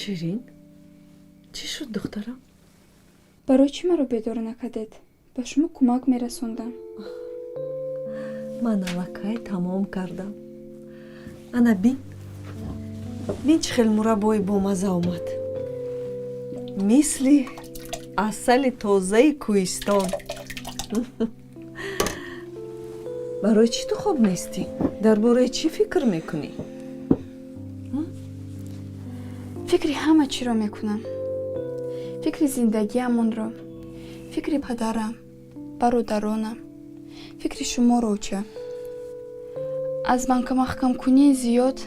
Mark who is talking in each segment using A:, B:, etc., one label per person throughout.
A: ширин чӣ шуд духтарам?
B: барои чӣ маро бедор накардед? ба шумо кӯмак мерасондам.
A: ман аллакай тамом кардам. ана бин чӣ хел мураббои бомаза омад, мисли асали тозаи кӯҳистон. барои чӣ ту хоб нестӣ? дар бораи чӣ фикр мекунӣ?
B: фикри ҳама чиро мекунам. фикри зиндагиамонро, фикри падарам, бародаронам, фикри шумо роҷа. аз маҳкамкунии зиёд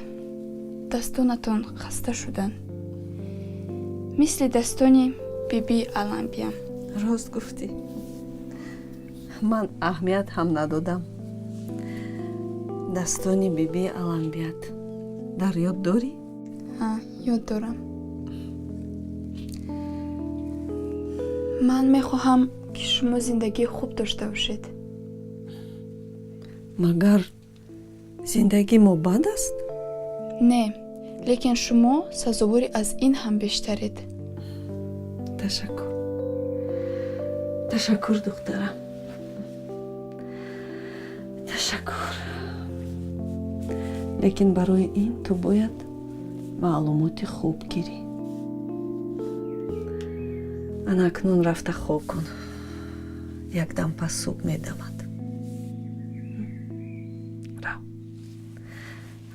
B: дастонатон хаста шуданд, мисли dastoни биби Аламбиям.
A: рост гуфтӣ. ман аҳамият ҳам надодам. дастони биби Аламбият дар ёд дорӣ?
B: ҳа, ёд дорам. ман мехоҳам ки шумо зиндагии хуб дошта бошед.
A: магар зиндагии мо бад аст?
B: не, лекин шумо сазовори аз ин ҳам бештаред.
A: ташаккур. ташаккур духтарам. ташаккур. лекин барои ин ту бояд маълумоти хуб гирӣ. ана акнун рафта хоб кун. якдам пас субҳ медамад.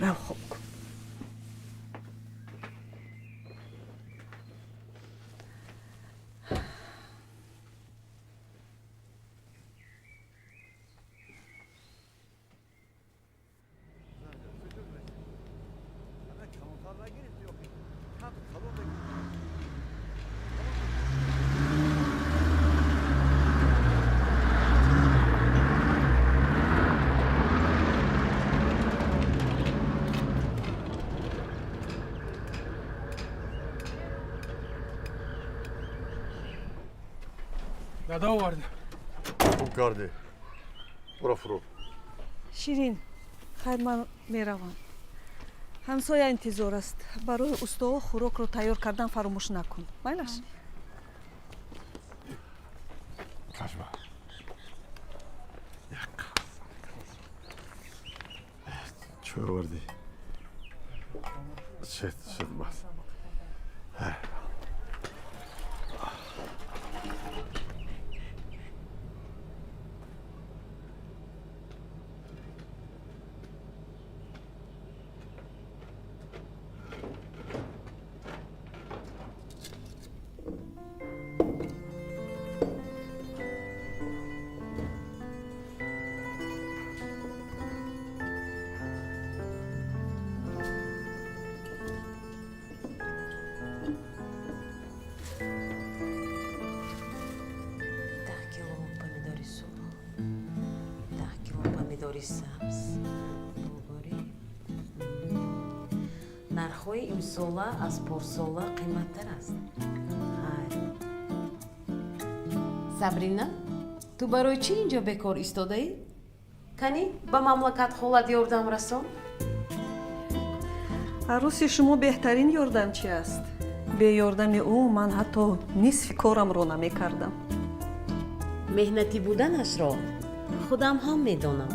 A: рав хоб кун.
C: Дада оварди.
D: Хуб кардӣ. Буро фурӯ.
A: ширин, хайр, ман меравам. ҳамсоя интизор аст. барои устоо хӯрокро тайёр кардан фаромӯш накун. майлаш?
D: Кашба. Чӯ овардӣ? Шет бас.
E: сабз, булгури. нархҳои имсола аз порсола қиматтар аст. хайр. сабрина, ту барои чӣ инҷо бекор истодаӣ? кани ба мамлакат холат ёрдам расон.
A: арӯси шумо беҳтарин ёрдамчӣ аст. бе ёрдами ӯ ман ҳатто нисфи корамро намекардам.
E: меҳнатӣ буданашро худам ҳам медонам.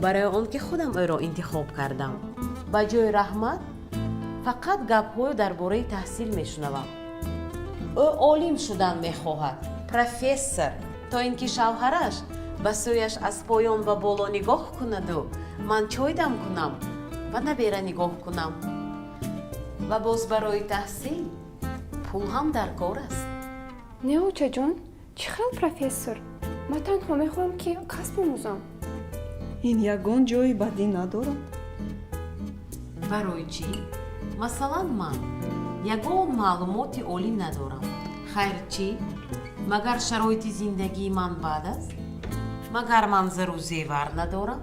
E: барои он ки худам ӯро интихоб кардам. ба ҷои раҳмат фақат гапҳои дар бораи таҳсил мешунавам. ӯ олим шудан мехоҳад, профессор, то ин ки шавҳараш ба сӯяш аз поён ва боло нигоҳ кунаду ман чой дам кунам ва набера нигоҳ кунам. ва боз барои таҳсил пул ҳам дар кор аст.
B: не очаҷон, чӣ хел профессор? ман танҳо мехоҳам ки касб омӯзам.
A: ин ягон ҷои бадӣ надорад.
E: барои чӣ? масалан ман ягон маълумоти олӣ надорам. хайр чӣ? магар шароити зиндагии ман бад аст? магар ман зару зевар надорам?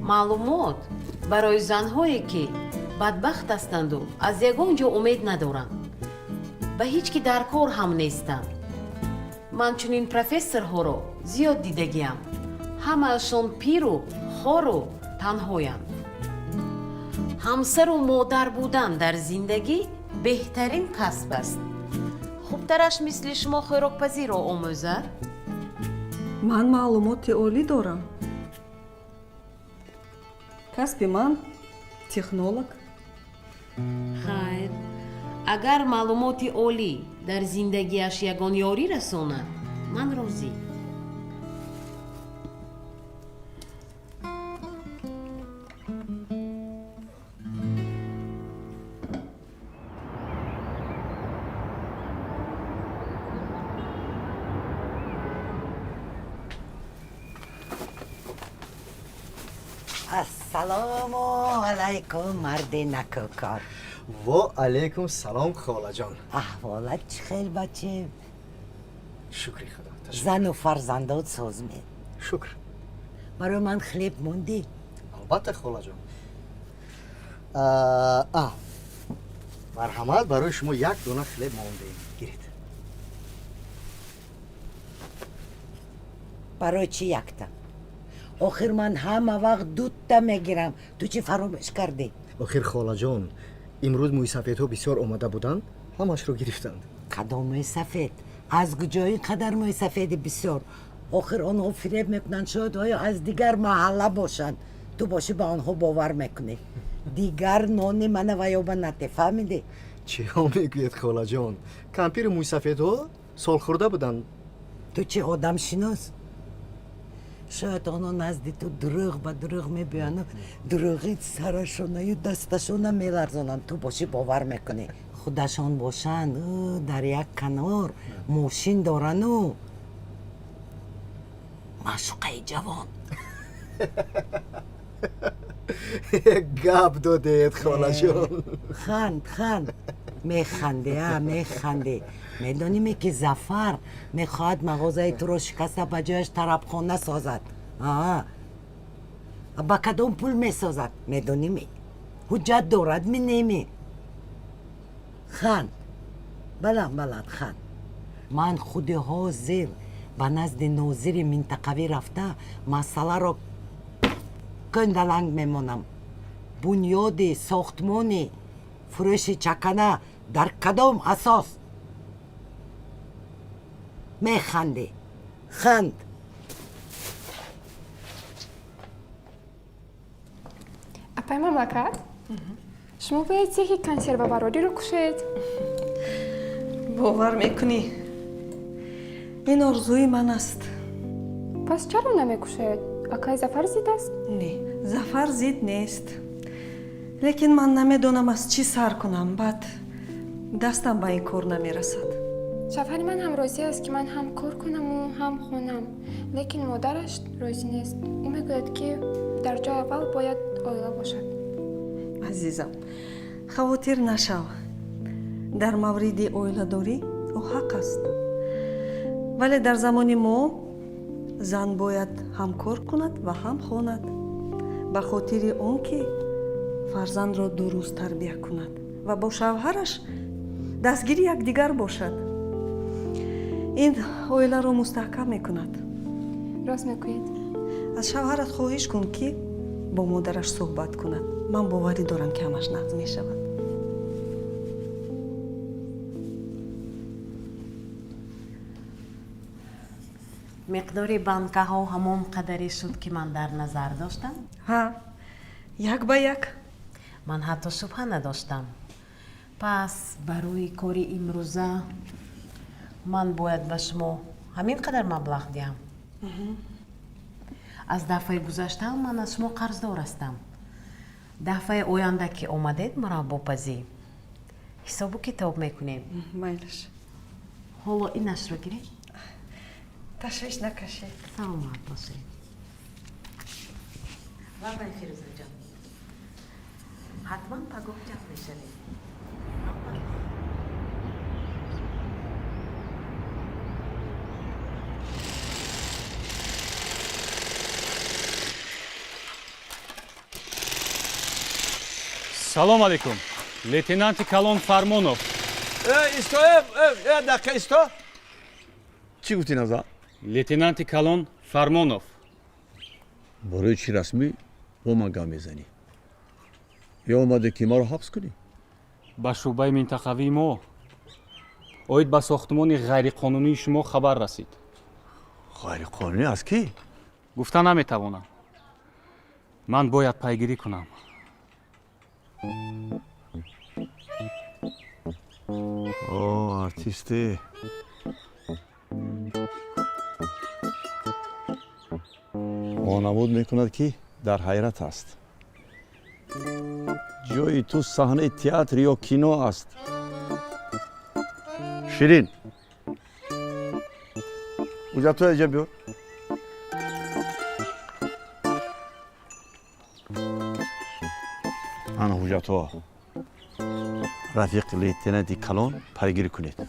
E: маълумот барои занҳое ки бадбахт ҳастанду аз ягон ҷо умед надоранд, ба ҳеҷ ки дар кор ҳам нестанд. ман чунин профессорҳоро зиёд дидагиам. ҳамаашон пиру хору танҳоянд. ҳамсару модар будан дар зиндагӣ беҳтарин касб аст. хубтараш мисли шумо хӯрокпазиро омӯзад?
A: ман маълумоти олӣ дорам. касби ман технолог.
E: хайр, агар маълумоти олӣ дар зиндагиаш ягон ёрӣ расонад, ман розӣ.
F: ассалому алайкум марди накӯкор.
G: ва алайкум салом холаҷон.
F: аҳволат чӣ хел бачем?
G: шукри худо.
F: зану фарзандот созмед?
G: шукр.
F: барои ман хлеб мондӣ?
G: албатта холаҷон. марҳамат, барои шумо як дона хлеб мондем. гиред.
F: барои чӣ якта? охир ман ҳама вақт дудта мегирам, ту чӣ фаромӯш кардӣ?
G: охир холаҷон, имрӯз мӯйсафедҳо бисёр омада буданд, ҳамашро гирифтанд.
F: кадом мӯйсафед? аз куҷо ин қадар мӯйсафеди бисёр? охир онҳо фиреб мекунанд, шояд оё аз дигар маҳалла бошанд. ту бошӣ ба онҳо бовар мекунӣ. дигар нони мана ваёба нате, фаҳмидӣ?
G: чиҳо мегӯед холаҷон? кампири мӯйсафедҳо солхӯрда буданд.
F: ту чӣ одамшинос? шояд онҳо назди ту дурӯғ ба дурӯғ мебиёяну дурӯғи сарашонаю дасташона меларзонанд. ту бошӣ бовар мекунӣ. худашон бошанд дар як канор мошин дорану маъшуқаи ҷавон.
G: гап додед холаҷон.
F: ханд механди, механди. медониме ки зафар мехоҳад мағозаи туро шикаста ба ҷояш тарабхона созад. ба кадом пул месозад медониме? ҳуҷҷат дорад минеме? ханд, баланд ханд. ман худи ҳозир ба назди нозири минтақавӣ рафта масъаларо кӯндаланг мемонам. бунёди сохтмони фурӯши чакана дар кадом асос? механди, ханд.
B: апай мамлакат, шумо бояд цехи консервабародиро кушед.
A: бовар мекунӣ ин орзуи ман аст.
B: пас чаро намекушед? акай зафар зид аст?
A: не, зафар зид нест, лекин ман намедонам аз чӣ сар кунам. баъд дастам ба ин кор намерасад.
B: шавҳари ман ҳам розӣ аст ки ман ҳам кор кунаму ҳам хонам, лекин модараш розӣ нест. ӯ мегӯяд ки дар ҷои аввал бояд оила бошад.
A: азизам, хавотир нашав. дар мавриди оиладорӣ ӯ ҳақ аст, вале дар замони мо зан бояд ҳам кор кунад ва ҳам хонад, ба хотири он ки фарзандро дуруст тарбия кунад ва бо шавҳараш дастгири якдигар бошад. ин оиларо мустаҳкам мекунад.
B: рост мегӯед?
A: аз шавҳарат хоҳиш кун ки бо модараш суҳбат кунад. ман боварӣ дорам ки ҳамаш нағз мешавад.
E: миқдори банкаҳо ҳамон қадаре шуд ки ман дар назар доштам?
A: ҳа, як ба як.
E: ман ҳатто шубҳа надоштам. пас барои кори имрӯза ман бояд ба шумо ҳамин қадар маблағ диҳам. аз дафъаи гузашта ман аз шумо қарздор ҳастам. дафъаи оянда ки омадед муроббопазӣ ҳисобу китоб мекунем.
A: майлаш.
E: ҳоло инашро гиред.
A: ташвиш накашед.
E: саломат бошед. вабай фирӯзаҷон, ҳатман пагоҳ ҷамъ мешавед.
C: салом алейкум. лейтенанти калон фармонов.
H: исто, дақиқа исто. чӣ гуфтӣ назар?
C: лейтенанти калон фармонов.
H: برای چی رسمی با من گام میزنی؟ یا اومده که ما رو حبس کنی؟
C: ба шӯъбаи минтақавии мо оид ба сохтмони ғайриқонунии шумо хабар расид.
H: غیر قانونی از کی؟
C: гуфта наметавонам. ман бояд пайгирӣ кунам.
H: اوه ارتیستی. وانمود میکند که در حیرت است. جای تو صحنه تئاتر یا کینو است. شیرین اونجا تو اینجا بیار. انا اونجا تو رفیق لیتننتی کلان پیگیری کنید.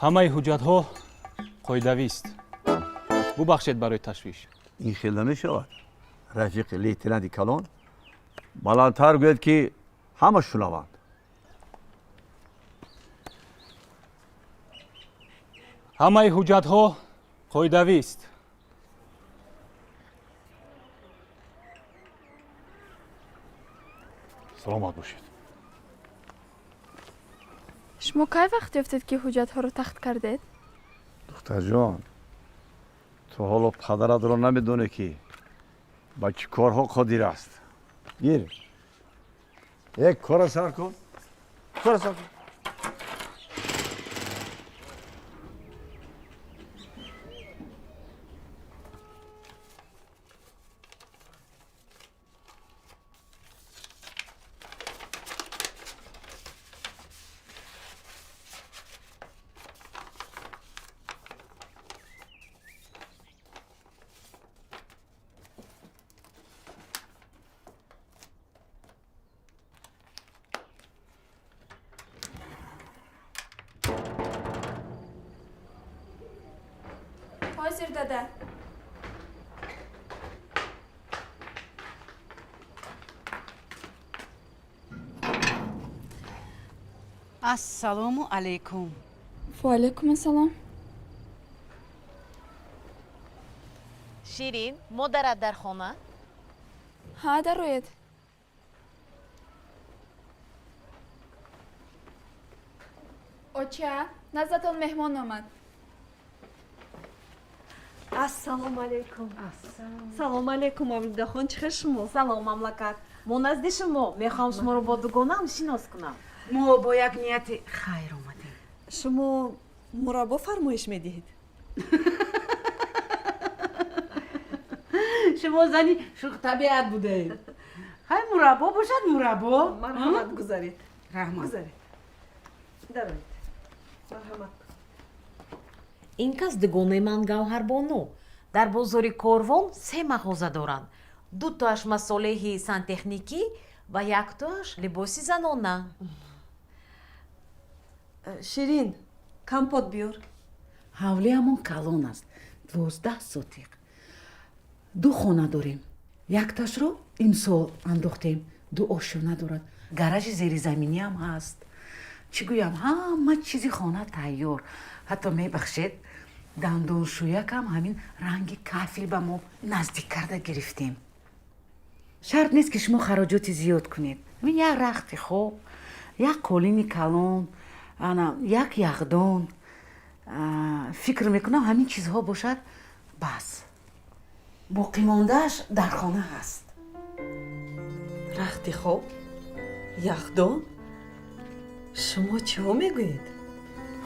C: ҳамаи ҳуҷҷатҳо қоидавист. бубахшед барои ташвиш.
H: این خیلی نمیشود. رفیق لیتننتی کلان بلندتر گوید که همه شنوند.
C: ҳамаи ҳуҷҷатҳо қоидавист.
D: سلامت باشید.
B: шумо кай вақт ёфтед ки ҳуҷҷатҳоро тахт кардед?
H: دختر جان تو حالا پدرت رو نمیدونه که با چی کارها قادر است. گیر یک کار سر کن. کار سر کن.
B: ҳозир дада.
I: ассалому алайкум.
B: ва алайкум ассалом.
E: ширин модарат дар хона?
B: ҳа, дароед. оча, наздатон меҳмон омад.
A: ассалому алайкум. салому алайкум овидахон, чӣ хел шумо?
E: салом мамлакат. мо назди шумо мехоҳам шуморо бо дугонам шинос кунам.
I: мо бо як нияти хайр омадем.
A: шумо мураббо фармоиш медиҳед?
I: шумо зани шухтабиат будаед. хай мураббо бошад мураббо.
A: марҳамат гузаред.
I: раҳмат.
A: гузаред. дароед. марҳамат.
E: ин кас дугонаи ман гавҳарбону дар бозори корвон 3 мағоза доранд. 2 тоаш масолеҳи сантехникӣ ва 1 тоаш либоси занона.
A: ширин, компот биёр.
I: ҳавлиамон калон аст. 12 сотиқ. 2 хона дорем. якташро имсол андохтем. 2 ошёна дорад. гаражи зеризаминиам ҳаст. чӣ гӯям, ҳама чизи хона тайёр. ҳатто мебахшед, дандоншӯякам ҳамин ранги кафил ба мо наздик карда гирифтем. шарт нест ки шумо хароҷоти зиёд кунед. ҳамин як рахти хоб, як қолини калон, як яхдон. фикр мекунам ҳамин чизҳо бошад бас. боқимондааш дар хона ҳаст.
A: рахти хоб, яхдон. шумо чиҳо мегӯед?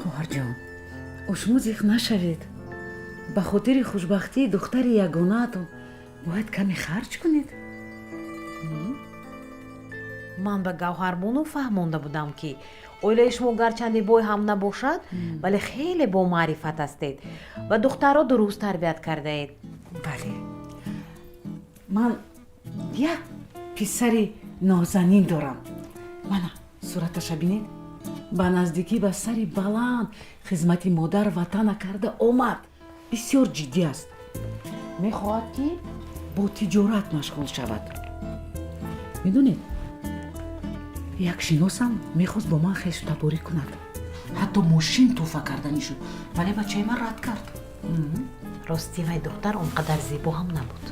I: хоҳарҷон, ошмӯзиқ нашавед. ба хотири хушбахтии духтари ягонаатон бояд каме харҷ кунед.
E: ман ба гавҳарбону фаҳмонда будам ки оилаи шумо гарчанде бой ҳам набошад, вале хеле бомаърифат ҳастед ва духтарро дуруст тарбият кардаед.
I: бале, ман як писари нозанин дорам. мана сураташа бинед. ба наздикӣ ба сари баланд хизмати модар ватана карда омад. бисёр ҷиддӣ аст. мехоҳад ки бо тиҷорат машғул шавад. медонед, як шиносам мехост бо ман хештаборӣ кунад. ҳатто мошин тӯҳфа карданӣ шуд, вале бачаи ман рад кард.
E: рости вай духтар он қадар зебо ҳам набуд.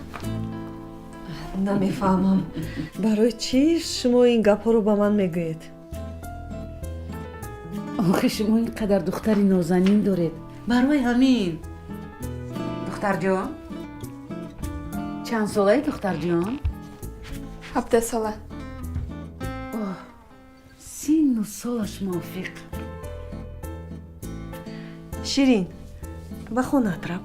A: намефаҳмам барои чӣ шумо ин гапҳоро ба ман мегӯед.
I: охи шумо ин қадар духтари нозанин доред. барои ҳамин. духтарҷон, чанд солаи духтарҷон?
B: 17 сола.
I: синну солаш мувофиқ.
A: ширин ба хонат рав.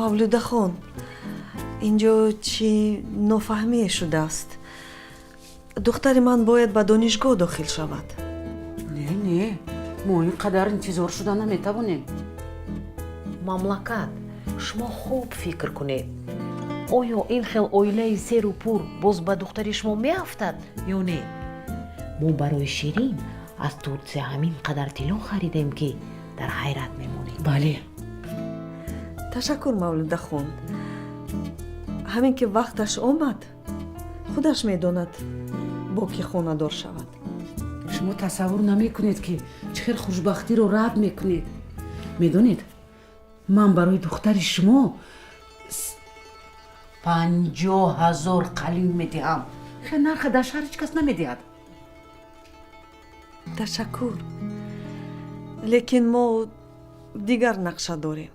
A: мавлудахон, инҷо чӣ нофаҳмие шудааст. духтари ман бояд ба донишгоҳ дохил шавад.
I: не мо ин қадар интизор шуда наметавонем.
E: мамлакат, шумо хуб фикр кунед. оё ин хел оилаи серу пур боз ба духтари шумо меафтад ё не? мо барои ширин аз турсия ҳамин қадар тилло харидем ки дар ҳайрат мемонем.
I: бале.
A: ташаккур мавлудахон. ҳамин ки вақташ омад, худаш медонад бо ки хонадор шавад.
I: шумо тасаввур намекунед ки чӣ хел хушбахтиро рад мекунед. медонед, ман барои духтари шумо 50,000 қалин медиҳам. хе нарха дар шаҳр ҳеҷ кас намедиҳад.
A: ташаккур. лекин мо дигар нақша дорем.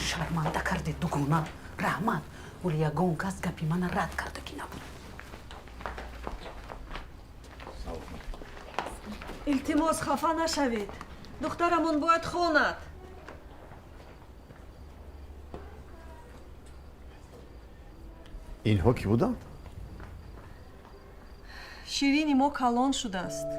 I: шарманда кардед дугона. раҳмат, вале ягон кас гапи мана рад карда ки набуд.
A: илтимос хафа нашавед. духтарамон бояд хонад.
D: اینها کی بودن؟
A: ширини мо калон шудааст.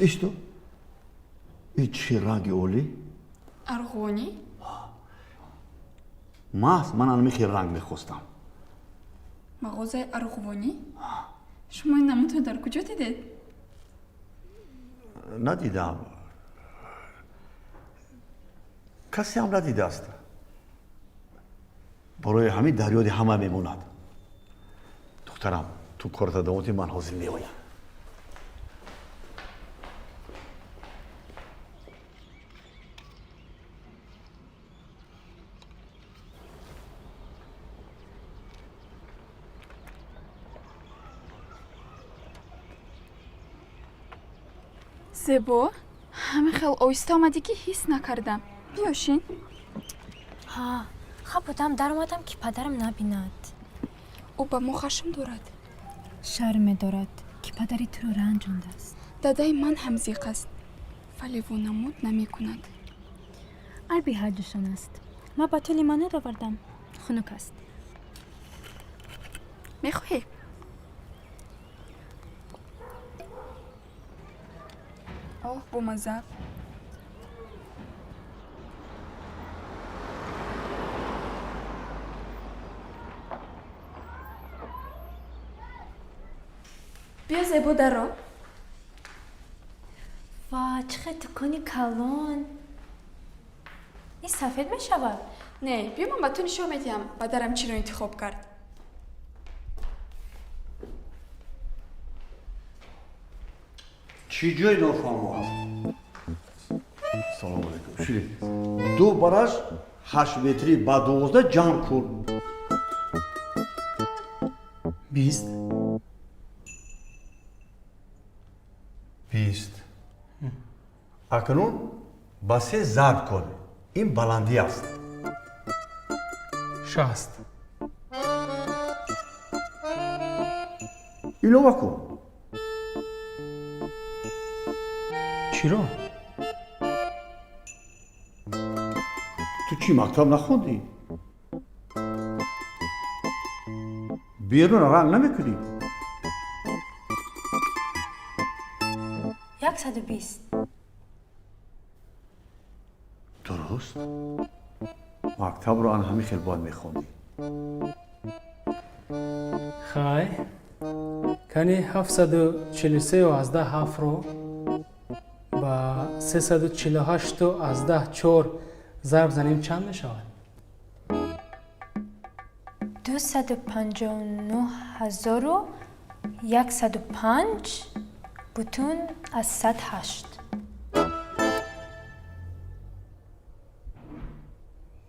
D: ایستو این چه رنگی اولی؟
B: арғонӣ?
D: من الان خیلی رنگ میخواستم.
B: мағозаи арғувонӣ? шумо ин намудро дар куҷо дидед?
D: ندیدم. کسی هم ندیده است. برای همین در یاد همه میموند. دخترم تو کار خدماتی من حاضر میآیم.
B: зебо, ҳамин хел оҳиста омадӣ ки ҳис накардам. биёшин.
J: ҳа, хаб будам дар омадам ки падарам набинад.
B: ӯ ба мо хашм дорад.
J: шарм медорад ки падари туро ранҷондааст.
B: дадаи ман ҳам зиқ аст, вале вонамуд намекунад.
J: алби ҳардушон аст. ман ба ту лимонад овардам. хунук аст.
B: мехоҳӣ? оҳ, бомаза. бия зебо даро.
J: ва чӣ хел дукони калон. ин сафед мешавад?
B: не, бия ман ба ту нишон медиҳам падарам чиро интихоб кард.
H: چی جای نافهمو هست؟ سلام علیکم. شیرین دو براش 8 متری با 12 جمع کن.
G: 20
H: 20. اکنون با 3 ضرب کن. این بلندی است.
C: 60.
D: илова кун.
C: чиро
D: ту чӣ мактаб нахондӣ? берун ранг намекунӣ?
J: 120.
D: дуруст. мактабро ан ҳами хел бояд мехондӣ.
K: хай кани 743/7ро ба 348/4 зарб занем чанд мешавад?
J: 259,105 бутун аз 108.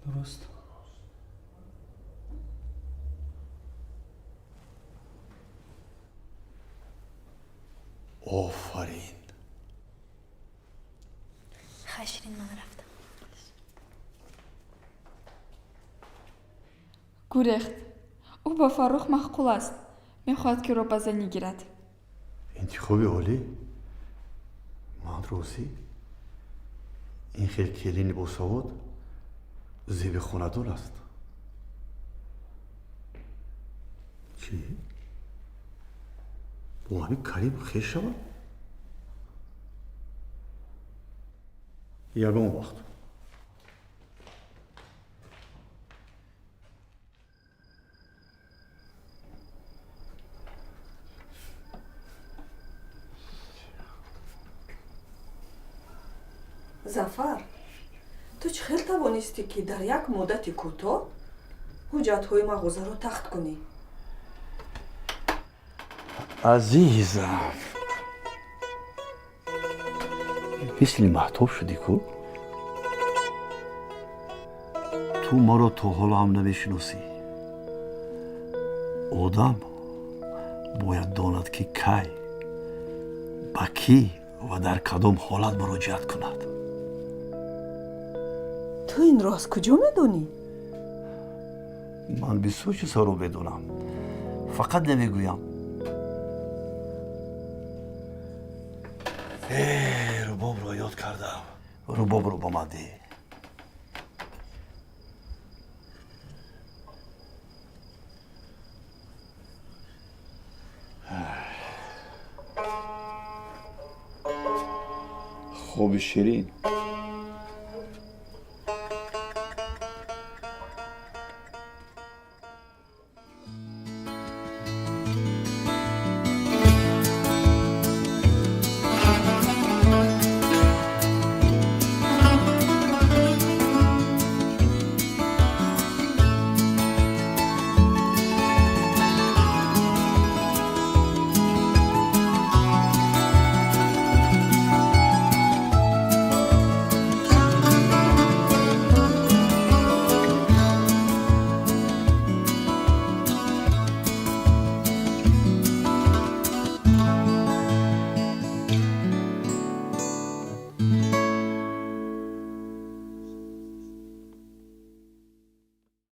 K: дуруст.
D: офарин.
J: خشرین من رفتم.
B: гурехт ӯ ба фаррух махқул аст. мехоҳад ки ӯро ба зани гирад.
D: интихоби олӣ. ман розӣ. ин хел келини босавод зеби хонадон аст. чӣ? бо ҳамин карим хеш шавад? ягон вақт
A: зафар, ту чӣ хел тавонистӣ ки дар як муддати кӯтоҳ ҳуҷҷатҳои мағозаро тахт кунӣ?
D: азизам, мисли маҳтоб шудӣ ку? ту маро то ҳоло ҳам намешиносӣ. одам бояд донад ки кай, ба кӣ ва дар кадом ҳолат муроҷиат кунад.
A: ту инро аз куҷо медонӣ?
D: ман бисёр чизҳоро медонам, фақат намегӯям. рубобро ёд кардам. рубобро ба ман де. خوب شیرین